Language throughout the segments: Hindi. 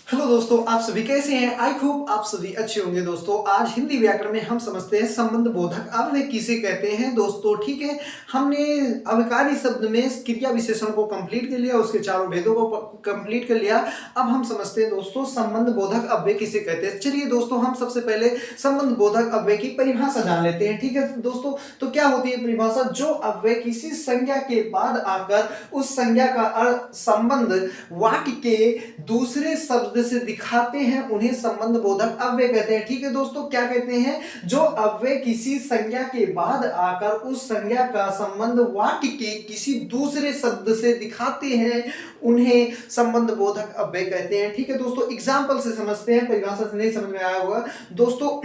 हेलो दोस्तों, आप सभी कैसे हैं? आई होप आप सभी अच्छे होंगे। दोस्तों आज हिंदी व्याकरण में हम समझते हैं संबंध बोधक अव्यय किसे कहते हैं। दोस्तों ठीक है, हमने अविकारी शब्द में क्रिया विशेषण को कंप्लीट कर लिया, उसके चारों भेदों को कंप्लीट कर लिया। अब हम समझते हैं दोस्तों संबंध बोधक अव्यय किसे कहते हैं। चलिए दोस्तों, हम सबसे पहले संबंध बोधक अव्यय की परिभाषा जान लेते हैं। ठीक है दोस्तों, तो क्या होती है परिभाषा? जो अव्यय किसी संज्ञा के बाद आकर उस संज्ञा का संबंध वाक्य के दूसरे शब्द से दिखाते हैं उन्हें संबंध बोधक अव्यय कहते हैं। ठीक है दोस्तों, क्या कहते हैं? जो अव्यय किसी संज्ञा के बाद आकर उस संज्ञा का संबंध वाक्य के किसी दूसरे शब्द से दिखाते हैं उन्हें संबंध बोधक अव्यय कहते हैं। ठीक है दोस्तों, एग्जाम्पल से समझते हैं, परिभाषा से नहीं समझ में आया होगा दोस्तों।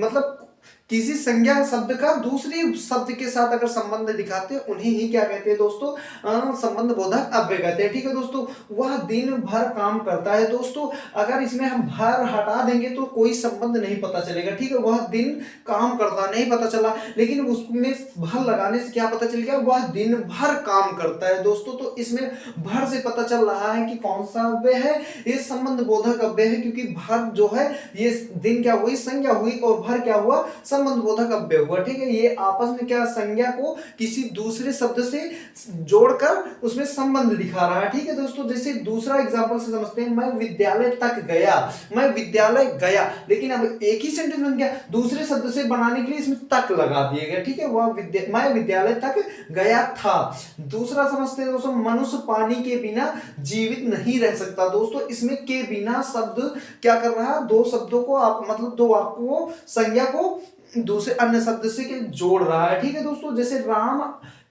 मतलब किसी संज्ञा शब्द का दूसरे शब्द के साथ अगर संबंध दिखाते हैं उन्हें ही क्या कहते हैं दोस्तों? संबंध बोधक अव्यय कहते हैं। ठीक है दोस्तों, वह दिन भर काम करता है। दोस्तों अगर इसमें हम भर हटा देंगे तो कोई संबंध नहीं पता चलेगा। ठीक है, वह दिन काम करता नहीं पता चला, लेकिन उसमें भर लगाने से क्या पता चल गया? वह दिन भर काम करता है। दोस्तों तो इसमें भर से पता चल रहा है कि कौन सा अव्यय है? ये संबंध बोधक अव्यय है, क्योंकि भर जो है ये दिन क्या हुई? संज्ञा हुई, और भर क्या हुआ? संबंध बोधक अव्यय हुआ। ठीक है, ये आपस में क्या संज्ञा को किसी दूसरे शब्द से जोड़कर उसमें संबंध दिखा रहा है। ठीक है दोस्तों, जैसे दूसरा एग्जांपल से समझते हैं, मैं विद्यालय तक गया। मैं विद्यालय गया, लेकिन अब एक ही सेंटेंस बन गया, दूसरे शब्द से बनाने के लिए इसमें तक लगा दिए गए। ठीक है, वह मैं विद्यालय तक गया था। दूसरा समझते हैं दोस्तों, मनुष्य पानी के बिना जीवित नहीं रह सकता। दोस्तों इसमें के बिना शब्द क्या कर रहा है? दो शब्दों को आप मतलब दो वाक्यों को संज्ञा को दूसरे अन्य शब्द से जोड़ रहा है। ठीक है दोस्तों, जैसे राम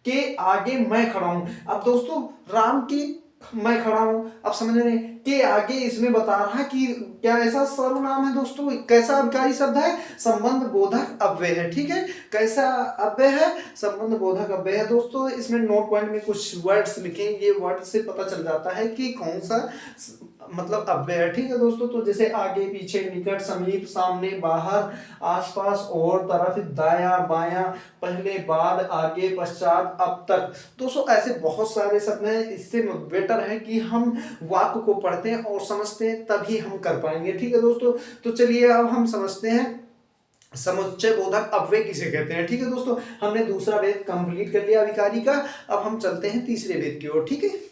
के आगे मैं खड़ा हूं। अब दोस्तों राम की मैं खड़ा हूं, अब समझ रहे हैं के आगे इसमें बता रहा है कि क्या ऐसा सर्वनाम है दोस्तों? कैसा अभिकारी शब्द है? संबंध बोधक अव्यय है। ठीक है, कैसा अव्यय है? संबंध बोधक अव्यय है। दोस्तों इसमें नोट पॉइंट में कुछ वर्ड्स लिखें, ये वर्ड से पता चल जाता है कि कौन सा मतलब अव्यय है। ठीक है दोस्तों, तो जैसे आगे पीछे, निकट, समीप, सामने, बाहर, आसपास, और, तरफ, दाया बाया, पहले, बाद, आगे, पश्चात, अब तक। दोस्तों ऐसे बहुत सारे शब्द हैं। इससे बेटर है कि हम वाक्य को पढ़ते हैं और समझते हैं, तभी हम कर पाएंगे। ठीक है दोस्तों, तो चलिए अब हम समझते हैं समुच्चय बोधक अव्यय किसे कहते हैं। ठीक है दोस्तों, हमने दूसरा वेद कंप्लीट कर लिया अभिकारी का। अब हम चलते हैं तीसरे वेद की ओर। ठीक है,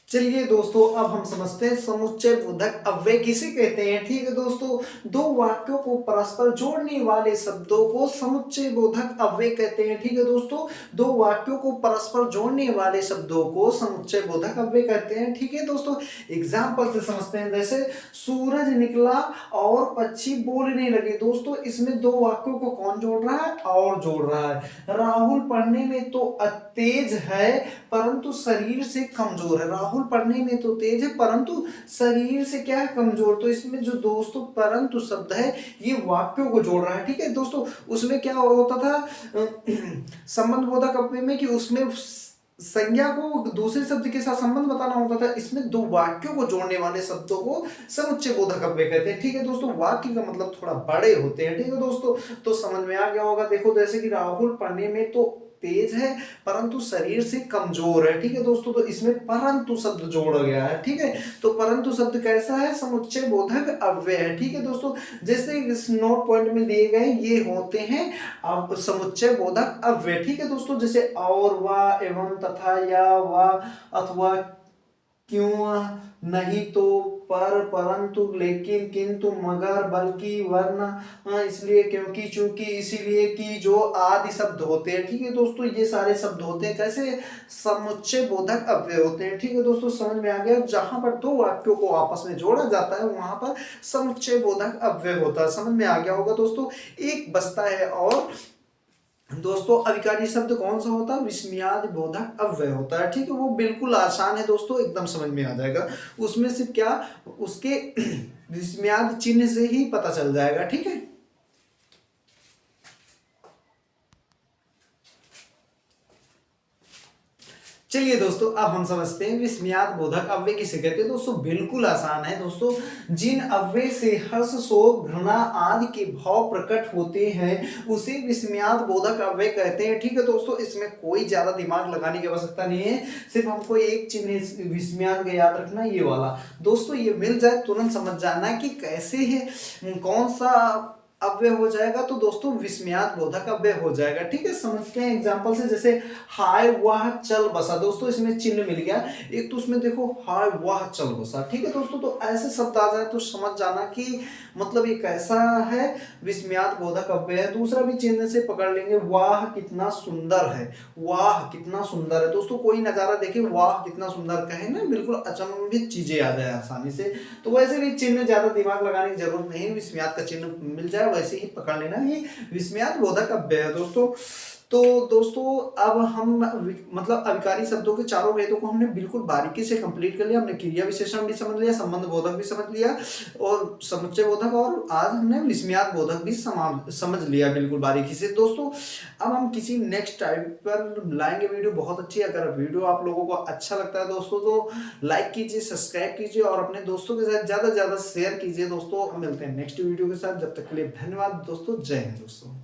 चलिए दोस्तों अब हम समझते हैं समुच्चय बोधक अव्यय किसे कहते हैं। ठीक है दोस्तों, दो वाक्यों को परस्पर जोड़ने वाले शब्दों को समुच्चय बोधक अव्यय कहते हैं। ठीक है दोस्तों, दो वाक्यों को परस्पर जोड़ने वाले शब्दों को समुच्चय बोधक अव्यय कहते हैं। ठीक है दोस्तों, एग्जाम्पल से समझते हैं, जैसे सूरज निकला और पक्षी बोलने लगे। दोस्तों इसमें दो वाक्यों को कौन जोड़ रहा है? और जोड़ रहा है। राहुल पढ़ने में तो तेज है परंतु शरीर से कमजोर है। राहुल पढ़ने में तो तेज है परंतु शरीर से क्या है? कमजोर। तो इसमें जो दोस्तों परंतु शब्द है ये वाक्यों को जोड़ रहा है। ठीक है दोस्तों, उसमें क्या होता था संबंध बोधक अव्यय में कि उसमें संज्ञा को दूसरे शब्द के साथ संबंध बताना होता था। इसमें दो वाक्यों को जोड़ने वाले शब्दों को समुच्चय बोधक अव्यय कहते हैं। ठीक है दोस्तों, वाक्य का मतलब थोड़ा बड़े होते हैं। ठीक है दोस्तों, तो समझ में आ गया होगा। देखो जैसे कि राहुल पढ़ने में तो तेज है परंतु शरीर से कमजोर है। ठीक है दोस्तों, तो इसमें परंतु शब्द जोड़ा गया है। ठीक है, तो परंतु शब्द कैसा है? समुच्चय बोधक अव्यय है। ठीक है दोस्तों, जैसे इस नोट पॉइंट में दिए गए ये होते हैं अब समुच्चय बोधक अव्यय। ठीक है दोस्तों, जैसे और, व, एवं, तथा, या, व, अथवा, क्यों, नहीं तो, पर, परंतु, लेकिन, किंतु, मगर, बल्कि, वरना, इसलिए, क्योंकि, चूंकि, इसीलिए, कि, जो आदि शब्द होते हैं। ठीक है दोस्तों, ये सारे शब्द होते हैं कैसे? समुच्चय बोधक अव्यय होते हैं। ठीक है दोस्तों, समझ में आ गया। जहां पर दो वाक्यों को आपस में जोड़ा जाता है वहां पर समुच्चय बोधक अव्यय होता है। समझ में आ गया होगा दोस्तों। एक बचता है और दोस्तों, अविकारी शब्द कौन सा होता है? विस्मयादि बोधक अव्यय होता है। ठीक है, वो बिल्कुल आसान है दोस्तों, एकदम समझ में आ जाएगा। उसमें से क्या उसके विस्मयादि चिन्ह से ही पता चल जाएगा। ठीक है, चलिए दोस्तों, अब हम समझते हैं विस्मयात बोधक अव्यय किसे कहते हैं। दोस्तों बिल्कुल आसान है दोस्तों। जिन अव्यय से हर्ष, शोक, घृणा आदि के भाव प्रकट होते हैं उसे विस्मयात बोधक अव्यय कहते हैं। ठीक है दोस्तों, इसमें कोई ज्यादा दिमाग लगाने की आवश्यकता नहीं है, सिर्फ हमको एक चिन्ह विस्मयात का याद रखना, ये वाला। दोस्तों ये मिल जाए तुरंत समझ जाना कि कैसे है, कौन सा अव्यय हो जाएगा, तो दोस्तों विस्मयात बोधक अव्यय हो जाएगा। ठीक है, समझते हैं एग्जांपल से। जैसे हाय वह चल बसा, दोस्तों इसमें चिन्ह मिल गया एक, तो उसमें देखो हाय वह चल बसा। ठीक है दोस्तों, तो ऐसे शब्द आ जाए तो समझ जाना कि मतलब ये कैसा है, विस्मयात बोधक अव्यय है। दूसरा भी चिन्ह से पकड़ लेंगे, वाह कितना सुंदर है, वाह कितना सुंदर है। दोस्तों कोई नजारा देखे वाह कितना सुंदर कहे ना, बिल्कुल अचंभित चीजें आ जाए आसानी से। तो वैसे भी चिन्ह ज्यादा दिमाग लगाने की जरूरत नहीं, विस्मयात का चिन्ह मिल जाए वैसे ही पकड़ लेना, ये विस्मयात बोधक अव्यय है दोस्तों। तो दोस्तों अब हम मतलब अभिकारी शब्दों के चारों भेदों को हमने बिल्कुल बारीकी से कंप्लीट कर लिया। हमने क्रिया विशेषण भी समझ लिया, संबंध बोधक भी समझ लिया और समुच्चय बोधक, और आज हमने विस्मयात बोधक भी समझ लिया बिल्कुल बारीकी से दोस्तों। अब हम किसी नेक्स्ट टाइप पर लाएंगे वीडियो बहुत अच्छी। अगर वीडियो आप लोगों को अच्छा लगता है दोस्तों तो लाइक कीजिए, सब्सक्राइब कीजिए और अपने दोस्तों के साथ ज्यादा से ज्यादा शेयर कीजिए दोस्तों। हम मिलते हैं नेक्स्ट वीडियो के साथ, जब तक के लिए धन्यवाद दोस्तों। जय हिंद दोस्तों।